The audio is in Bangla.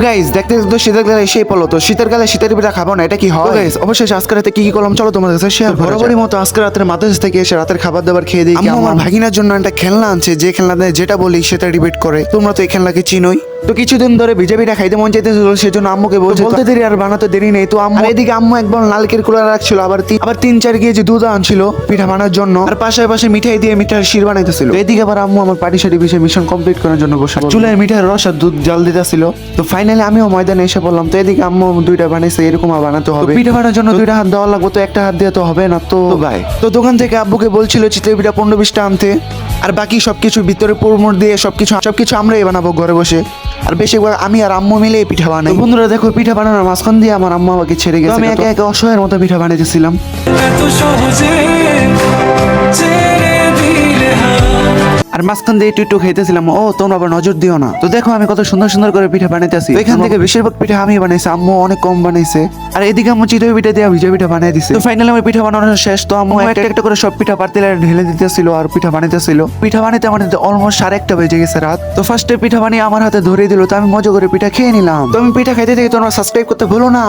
গাইস দেখতে দেখতে শীতের গালে এসেই পড়লো, তো শীতের গালে শীতের পিঠা খাবো না, এটা কি হয়? গাইস অবশ্যই আজকে রাতে কি কি করলাম চলো তোমাদের কাছে শেয়ার করি। বরাবরই মতো আজকে রাতের মাদ্রাসা থেকে এসে রাতের খাবার দাবার খেয়ে দিই। আম্মু আমার ভাগিনার জন্য একটা খেলনা আনছে, যে খেলনা যেটা বলি সেটা রিপিট করে। তোমরা তো এই খেলনাকে চিনোই। তো কিছুদিন ধরে ভিজা পিঠা খাইতে মন চাইতেছিল, সেজন্য আম্মুকে বলতে দেরি আর বানাতে দেরি নেই। তো আম্মু এদিকে আম্মু একবার নালকের কুলা রাখছিল, আবার 3-4 কেজি দুধ আনছিল পিঠা বানানোর জন্য, আর পাশে মিঠাই দিয়ে মিঠার শির বানাইতেছিল। এদিকে আবার আম্মু আমার পাটি সাটি বিষয়ে মিশন কমপ্লিট করার জন্য বসে চুলায় মিঠার রস আর দুধ জাল দিতেছিল। তো ফাইনালি আমিও ময়দানে এসে পড়লাম। তো এদিকে আম্মু দুইটা বানাইছে, এরকম বানাতে হবে। পিঠা বানানোর জন্য দুইটা হাত দেওয়া লাগবে, তো একটা হাত দিয়ে তো হবে না। তো ভাই তো দোকান থেকে আব্বুকে বলছিল চিতই পিঠা 15-20টা আনতে, আর বাকি সবকিছু ভিতরে পুরমুর দিয়ে সবকিছু আমরাই বানাবো ঘরে বসে। আর বেশিরভাগ আমি আর আম্মু মিলে পিঠা বানাই। বন্ধুরা দেখো, পিঠা বানানোর মাঝখান দিয়ে আমার আম্মু আমাকে ছেড়ে গেছে। আমি একা একা অসহায়ের মতো পিঠা বানাইতেছিলাম। আর মাঝখান দিয়ে একটু খাইতেছিলাম। ও তোমরা আবার নজর দিও না। তো দেখো আমি কত সুন্দর সুন্দর করে পিঠা বানাইতেছি। এখান থেকে বেশিরভাগ পিঠা আমি বানাইছি, আম্মু অনেক কম বানাইছে। আর এদিকে আম্মু চিতই পিঠা দিয়ে ভিজা পিঠা বানাই দিছে। তো ফাইনালি আমার পিঠা বানানো শেষ। তো আম্মু একটা একটা করে সব পিঠা পাতিলে ঢেলে দিতেছিল আর পিঠা বানাইতেছিল। পিঠা বানাইতে অলমোস্ট 1:30 বেজে গেছে রাত। তো ফার্স্টে পিঠা বানিয়ে আমার হাতে ধরিয়ে দিল, তো আমি মজা করে পিঠা খেয়ে নিলাম। তো আমি পিঠা খাইতে থেকে তোমরা সাবস্ক্রাইব করতে ভুলো না।